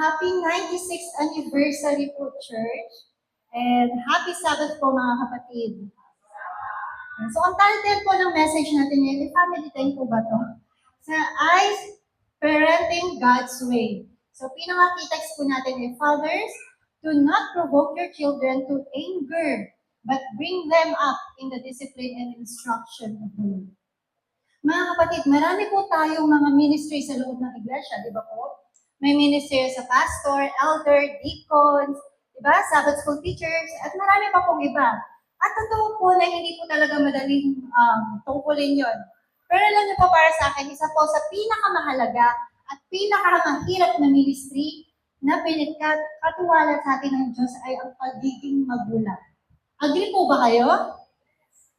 Happy 96th anniversary po, Church. And happy Sabbath po, mga kapatid. So, ang title po ng message natin ngayon, family time po ba to? Sa Eyes, Parenting God's Way. So, pinaka-text po natin Fathers, do not provoke your children to anger, but bring them up in the discipline and instruction of the Lord. Mga kapatid, marami po tayong mga ministry sa loob ng iglesia, di ba po? May ministry sa pastor, elder, deacons, di ba? Sabbath school teachers, at marami pa pong iba. At totoo po na hindi po talaga madaling tungkulin yon. Pero alam niyo po para sa akin, isa po sa pinakamahalaga at pinakamahirap na ministry na pinagkatiwala sa atin ng Diyos ay ang pagiging magulang. Agree po ba kayo?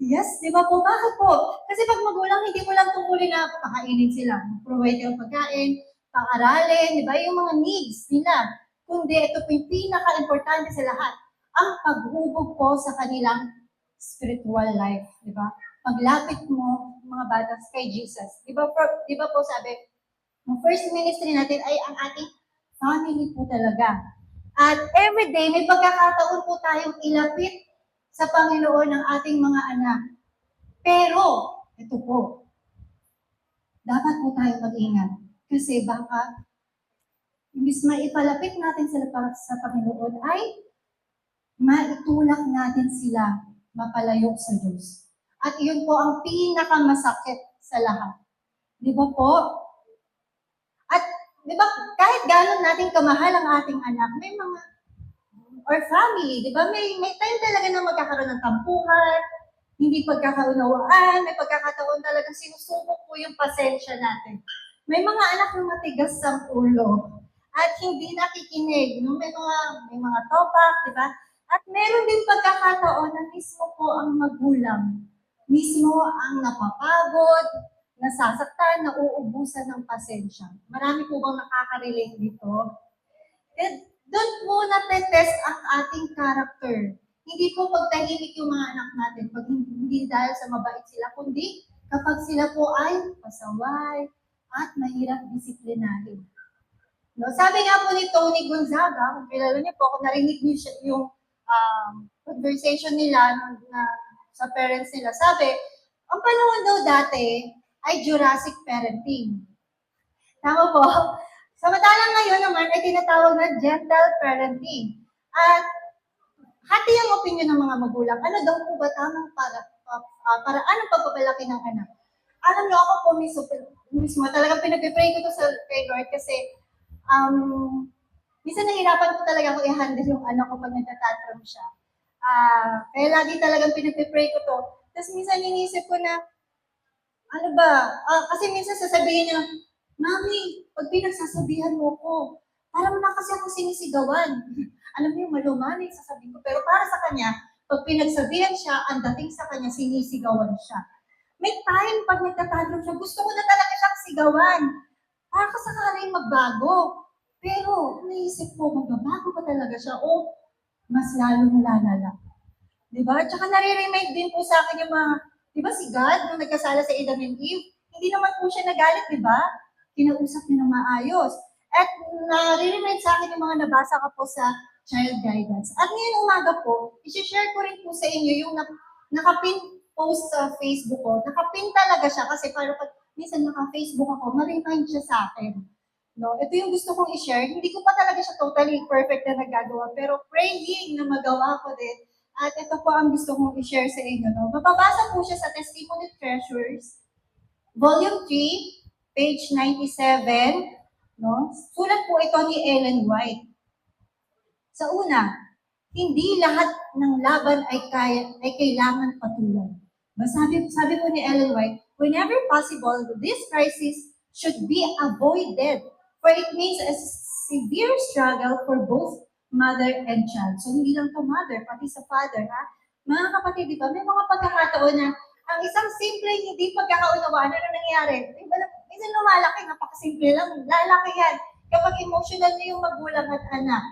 Yes, di ba po? Bakit po? Kasi pag magulang, hindi mo lang tungkulin na pakainin sila, provide ng pagkain, pang-aralin, di ba? Yung mga needs nila. Kundi ito po yung pinaka-importante sa lahat, ang paghubog po sa kanilang spiritual life, di ba? Paglapit mo, mga bata, kay Jesus. Di ba po sabi, ang first ministry natin ay ang ating family po talaga. At everyday, may pagkakataon po tayong ilapit sa Panginoon ng ating mga anak. Pero, ito po, dapat po tayo mag-ingat. Kasi baka, imbis maipalapit natin sila sa Panginoon, ay maitulak natin sila mapalayo sa Diyos. At iyon po ang pinakamasakit sa lahat. Di ba po? At di ba, kahit gano'n natin kamahal ang ating anak, may mga or family, di ba? May time talaga na magkakaroon ng tampuhan, hindi pagkakaunawaan, may pagkakataon talagang sinusubok po yung pasensya natin. May mga anak na matigas sa ulo at hindi nakikinig, no? May mga topak, di ba? At meron din pagkakataon na mismo po ang magulang, mismo ang napapagod, nasasaktan, nauubusan ng pasensya. Marami po bang nakaka-relate dito? Doon po natetest ang ating character. Hindi po pagtahimik yung mga anak natin, pag hindi dahil sa mabait sila, kundi kapag sila po ay pasaway at mahirap disiplinahin. No, sabi nga po ni Tony Gonzaga, kung kilala niyo po, kung narinig niyo siya, yung conversation nila sa parents nila, sabi, ang panahon daw dati ay Jurassic parenting. Tama po? Samantalang ngayon naman ay tinatawag na gentle parenting. At hati ang opinion ng mga magulang. Ano daw po ba tamang paraan ng pagpapalaki ng anak? Alam niyo ako po mismo talagang pinag-pray ko to sa kay Lord kasi minsan nahirapan ko talaga ako i-handle yung anak ko pag nagtatantrum siya. Kaya lagi talagang pinag-pray ko to. Tapos minsan iniisip ko na, ano ba? Kasi minsan sasabihin niya, Mami, pag pinagsasabihan mo ko, parang na kasi ako sinisigawan. Alam mo yung malumanay, sasabihin ko. Pero para sa kanya, pag pinagsabihan siya, ang dating sa kanya, sinisigawan siya. May time pag nagtatantrum siya, gusto ko na talaga siyang sigawan. Para kasakaling magbago. Pero, naisip ko, magbabago ba talaga siya? O, mas lalong lalala. Diba? Tsaka nare-remind din po sa akin yung mga, diba si God, nung nagkasala sa Adam and Eve, hindi naman po siya nagalit, diba? Kinausap niya ng maayos. At nare-remind sa akin yung mga nabasa ko po sa child guidance. At ngayon umaga po, i-share ko rin po sa inyo yung nakapin post sa Facebook ko. Nakapin talaga siya kasi para pag minsan naka-Facebook ako, ma-remind siya sa akin. No, ito yung gusto kong i-share. Hindi ko pa talaga siya totally perfect na nagagawa, pero praying na magawa ko din. At ito po ang gusto kong i-share sa inyo. No? Mababasa po siya sa Testimony Treasures, Volume 3, page 97, no? Sulat po ito ni Ellen White. Sa una, hindi lahat ng laban ay kailangan patuloy. Sabi po ni Ellen White, whenever possible, this crisis should be avoided, for it means a severe struggle for both mother and child. So hindi lang to mother, pati sa father, ha? Mga kapatid, di ba, may mga pagkakataon na ang isang simple hindi pagkakaunawaan, ano nangyayari? Minsan lumalaki, napakasimple lang, lalaki yan. Kapag emotional na yung magulang at anak.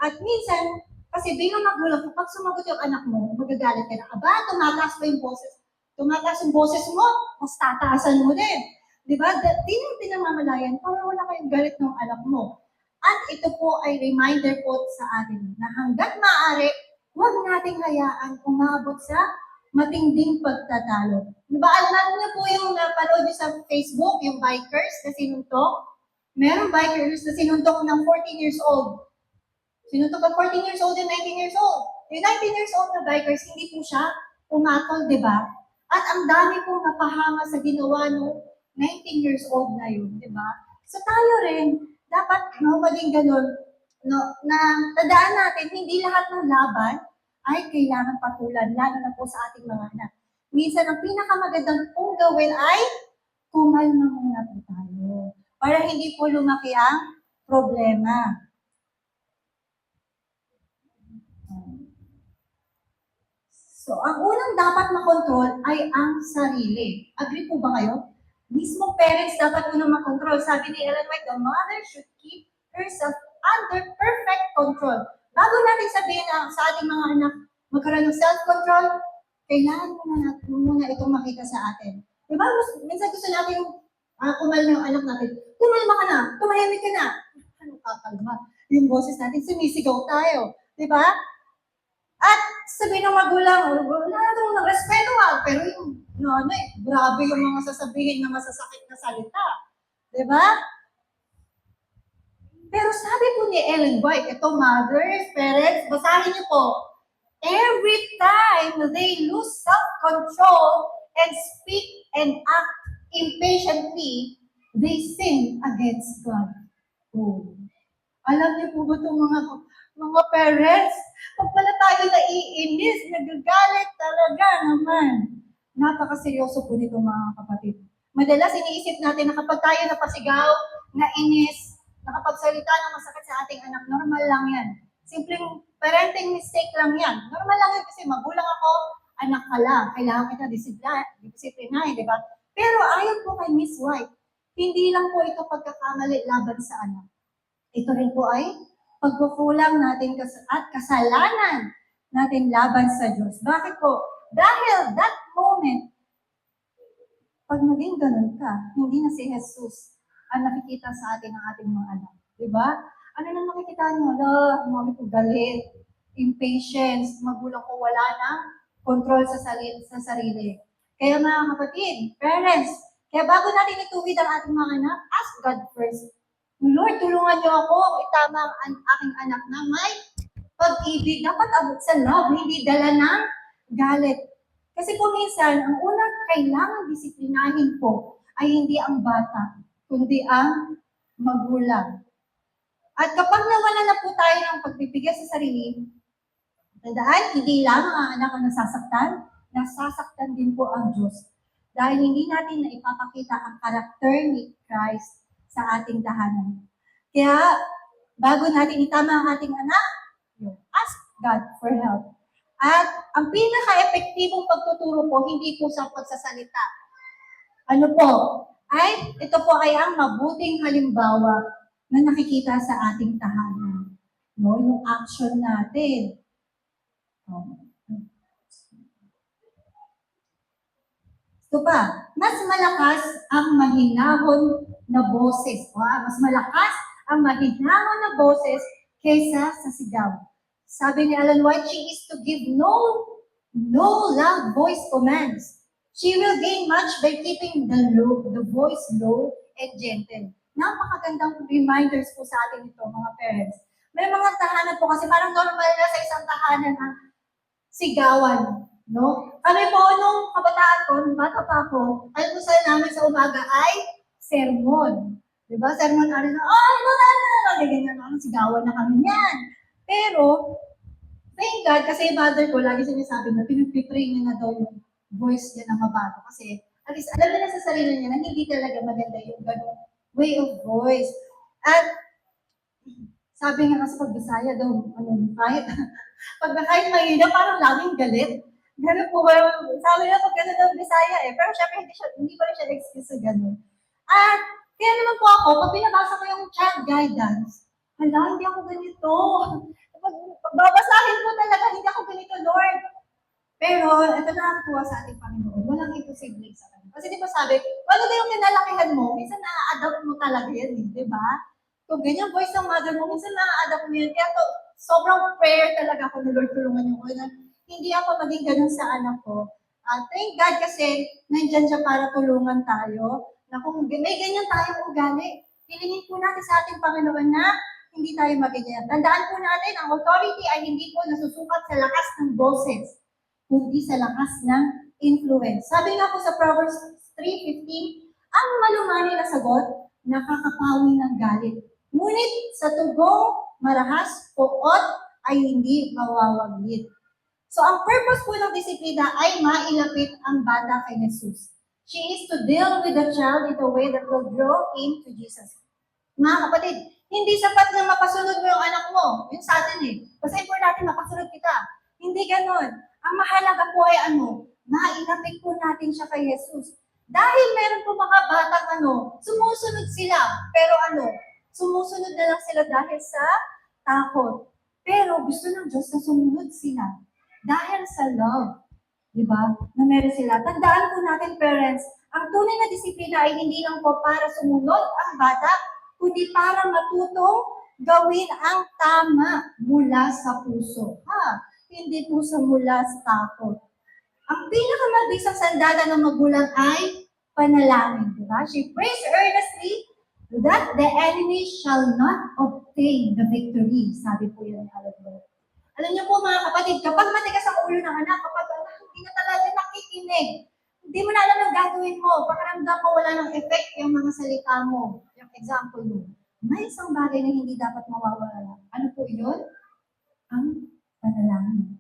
At minsan, kasi bilang magulang, kapag sumagot yung anak mo, magagalit ka na, aba, tumataas pa yung boses. Tumataas yung boses mo, mas tataasan mo din. Di ba? Di natin namamalayan para wala kayong galit ng anak mo. At ito po ay reminder po sa atin na hanggat maaari, huwag nating hayaan umabot sa matinding pagtatalo. Diba, alam niyo po yung napanood niyo sa Facebook, yung bikers na sinuntok? Merong bikers na sinuntok ng 14 years old. Sinuntok ng 14 years old and 19 years old. Yung 19 years old na bikers, hindi po siya umatol, di ba? At ang dami pong napahanga sa ginawa ng 19 years old na yun, di ba? So tayo rin, dapat maging ganun, no, na tandaan natin, hindi lahat ng laban ay kailangan patulan, lalo na po sa ating mga anak. Minsan, ang pinakamagandang pong gawin ay kumalma muna po tayo para hindi po lumaki ang problema. So, ang unang dapat makontrol ay ang sarili. Agree po ba kayo? Mismo parents dapat unang makontrol. Sabi ni Ellen White, the mother should keep herself under perfect control. Bago natin sabihin na sa ating mga anak magkaroon ng self-control, kailangan muna itong makita sa atin. Diba? Minsan gusto natin kumalma yung anak natin. Kumalma ka na, tumahimik ka na. Ano kakalma? Yung boses natin, sumisigaw tayo. Diba? At sabi ng magulang, wala nang respeto pero yung, grabe yung mga sasabihin na masasakit na salita. Diba? Pero sabi po ni Ellen White, ito mothers, parents, basahin niyo po, every time they lose self-control and speak and act impatiently, they sin against God. Oh. Alam niyo po ba itong mga parents? Pag pala tayo naiinis, nagagalit talaga naman. Napakaseryoso po nito mga kapatid. Madalas iniisip natin na kapag tayo napasigaw, nainis, nakapagsalita ng masakit sa ating anak, normal lang yan. Simpleng parenting mistake lang yan. Normal lang yan kasi magulang ako, anak ka lang. Kailangan kita disiplinahin, di ba? Pero ayon po kay Miss White, hindi lang po ito pagkakamali laban sa anak. Ito rin po ay pagkukulang natin at kasalanan natin laban sa Diyos. Bakit po? Dahil that moment, pag naging ganun ka, hindi na si Jesus ang nakikita sa atin ng ating mga anak. Diba? Ano na nakikita nyo? Mami ko galit, impatience, magulang ko wala na control sa sarili. Kaya mga kapatid, parents, kaya bago natin ituwid ang ating mga anak, ask God first. Lord, tulungan niyo ako itama ang aking anak na may pag-ibig. Dapat abot sa love, hindi dala ng galit. Kasi po minsan, ang unang kailangan disiplinahin po ay hindi ang bata, kundi ang magulang. At kapag nawala na po tayo ng pagbibigay sa sarili, tandaan, hindi lang ang anak ang nasasaktan din po ang Diyos. Dahil hindi natin na ipapakita ang karakter ni Christ sa ating tahanan. Kaya, bago natin itama ang ating anak, ask God for help. At ang pinaka-epektibong pagtuturo po, hindi po sa pagsasalita. Ano po? Ito po ay ang mabuting halimbawa na nakikita sa ating tahanan. No, yung action natin. Ito pa, mas malakas ang mahinahon na boses. Mas malakas ang mahinahon na boses kaysa sa sigaw. Sabi ni Ellen White, she is to give no loud voice commands. She will gain much by keeping the voice low and gentle. Napakagandang reminders po sa atin ito, mga parents. May mga tahanan po kasi parang normal na sa isang tahanan ang sigawan. No? Kami po, nung kabataan ko, bata pa ako, almusal namin sa umaga ay sermon. Diba? Sermon na rin na, ganyan na, sigawan na kami yan. Pero, thank God, kasi yung mother ko, lagi sinasabi na, pinagpipray niya na daw yung voice niya na mabago. Kasi, at least, alam niya na sa sarili niya na hindi talaga maganda yung ganun way of voice. At, sabi nga kasi pag Bisaya daw, kahit mahina, parang laging galit. Ganun po ba? Sabi niya pag gano'n daw Bisaya Pero syempre, hindi pa rin siya excuse sa gano'n. At, kaya naman po ako, pag binabasa ko yung child guidance, hindi ako ganito. Babasahin po talaga, hindi ako ganito, Lord. Pero, ito nakakatuwa sa ating Panginoon. Walang imposible sa kanya. Kasi di ba sabi, wala na yung kinalakihan mo, minsan na-adapt mo talaga yan, di ba? Kung ganyan voice ng mother mo, minsan na-adapt mo yan. Kaya to, sobrang prayer talaga ako na Lord, tulungan niyo ko na hindi ako maging ganun sa anak ko. Thank God kasi nandyan siya para tulungan tayo. Na kung may ganyan tayong ugali, hilingin po natin sa ating Panginoon na hindi tayo maganyan. Tandaan po natin, ang authority ay hindi po nasusukat sa lakas ng boses, kundi sa lakas ng influence. Sabi nga po sa Proverbs 3:15, ang malumani na sagot, nakakapawi ng galit. Ngunit sa tugong marahas, puot ay hindi mawawaglit. So ang purpose po ng disiplina ay mailapit ang bata kay Jesus. She is to deal with the child in a way that will draw him to Jesus. Mga kapatid, hindi sapat na mapasunod mo yung anak mo. Yun sa atin eh. Basta importante mapasunod kita. Hindi ganon. Ang mahalaga po ay mailapit po natin siya kay Jesus. Dahil meron po mga batang sumusunod sila. Pero sumusunod na lang sila dahil sa takot. Pero gusto ng Diyos na sumunod sila. Dahil sa love. Diba? Na meron sila. Tandaan po natin, parents, ang tunay na disiplina ay hindi lang po para sumunod ang bata, kundi para matutong gawin ang tama mula sa puso. Hindi po sa mula sa takot. Ang pinakamabisang sandata ng magulang ay panalangin. Diba? She prays earnestly that the enemy shall not obtain the victory. Sabi po yan ni Albert. Alam niyo po mga kapatid, kapag matigas ang ulo ng anak, kapag hindi na talaga nakikinig, hindi mo na alam ang gagawin mo, pakiramdam mo wala ng effect yung mga salita mo, yung example mo. May isang bagay na hindi dapat mawawala. Ano po yun? Ang panalangin.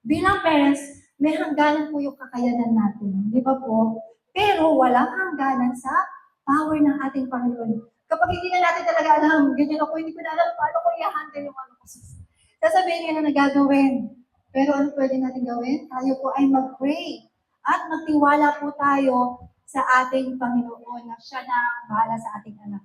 Bilang parents, may hangganan po yung kakayanan natin. Di ba po? Pero walang hangganan sa power ng ating Panginoon. Kapag hindi na natin talaga alam, ganyan ako, hindi ko na alam paano ko i-handle yung ano ko. Sasabihin niya na nagagawin. Pero ano pwede natin gawin? Tayo po ay mag-pray. At magtiwala po tayo sa ating Panginoon na siya na bahala sa ating anak.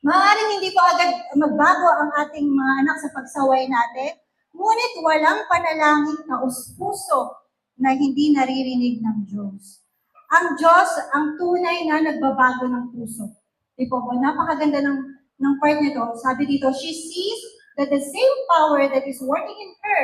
Maaaring hindi po agad magbago ang ating mga anak sa pagsaway natin, ngunit walang panalangin na puso na hindi naririnig ng Diyos. Ang Diyos, ang tunay na nagbabago ng puso. Di po ba? Napakaganda ng part nito. Sabi dito, she sees that the same power that is working in her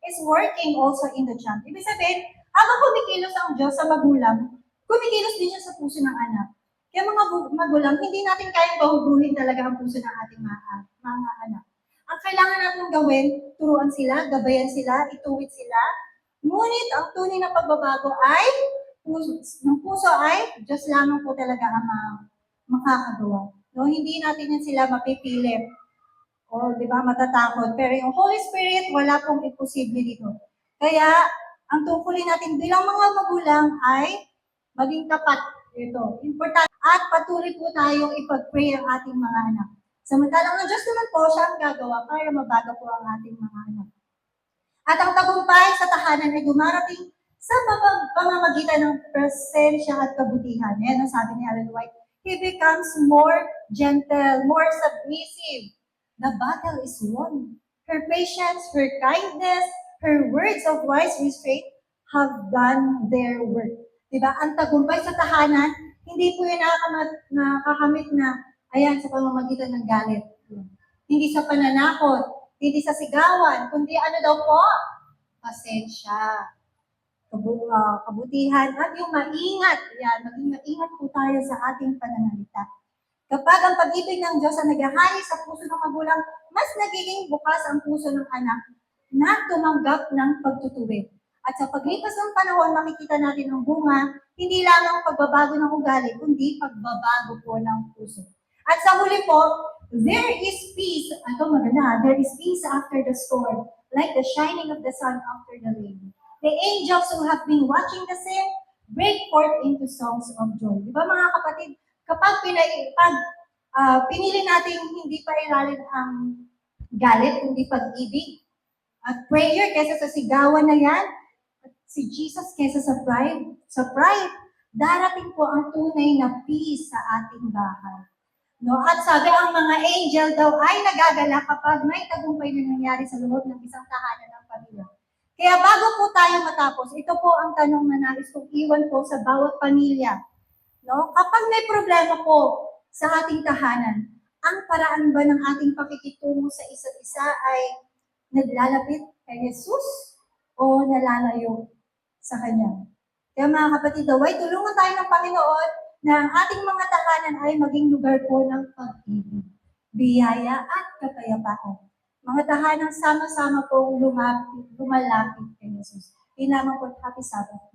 is working also in the child. Ibig sabihin, habang kumikilos ang Diyos sa magulang, kumikilos din siya sa puso ng anak. Kaya mga magulang, hindi natin kayang bahuguhin talaga ang puso ng ating mga anak. Ang kailangan natin gawin, turuan sila, gabayan sila, ituwid sila. Ngunit ang tunay na pagbabago ay, ng puso ay, Diyos lamang po talaga ang makakagawa. No, hindi natin yan sila mapipilit. O, di ba, matatakot. Pero yung Holy Spirit, wala pong imposible dito. Kaya, ang tungkulin natin bilang mga magulang ay maging tapat. Ito, importante. At patuloy po tayong ipag-pray ang ating mga anak. Samantalang ang Diyos naman po siya ang gagawa para mabago po ang ating mga anak. At ang tagumpay sa tahanan ay dumarating sa pamamagitan ng presensya at kabutihan. Yan ang sabi ni Ellen White. He becomes more gentle, more submissive. The battle is won. Her patience, her kindness, her words of wise restraint have done their work. Diba? Ang tagumpay sa tahanan, hindi po yun nakakamit na, ayan, sa pamamagitan ng galit. Hindi sa pananakot, hindi sa sigawan, kundi ano daw po? Pasensya. Kabutihan at yung maingat. Yan, maging maingat po tayo sa ating pananalita. Kapag ang pag-ibig ng Diyos ang naghahari sa puso ng magulang, mas nagiging bukas ang puso ng anak na tumanggap ng pagtutuwid. At sa paglipas ng panahon, makikita natin ang bunga, hindi lamang pagbabago ng ugali, kundi pagbabago po ng puso. At sa huli po, there is peace. Ito maganda, there is peace after the storm, like the shining of the sun after the rain. The angels who have been watching the scene break forth into songs of joy. Di ba mga kapatid, kapag pinili natin hindi pa iralin ang galit, kundi pag-ibig, at prayer kaysa sa sigawan na yan, at si Jesus kaysa sa pride, darating po ang tunay na peace sa ating bahay. No? At sabi ang mga angel daw ay nagagala kapag may tagumpay na nangyari sa loob ng isang tahanan ng pamilya. Kaya bago po tayo matapos, ito po ang tanong na nais kong iwan po sa bawat pamilya. No? Kapag may problema po sa ating tahanan, ang paraan ba ng ating pakikitungo sa isa't isa ay naglalapit kay Jesus o nalalayo sa Kanya? Kaya mga kapatid, naway tulungan tayo ng Panginoon na ang ating mga tahanan ay maging lugar po ng pag-ibig, biyaya at kapayapaan. Mga tahanang sama-sama po lumalapit kay Jesus. Pinamang po, happy Sabbath.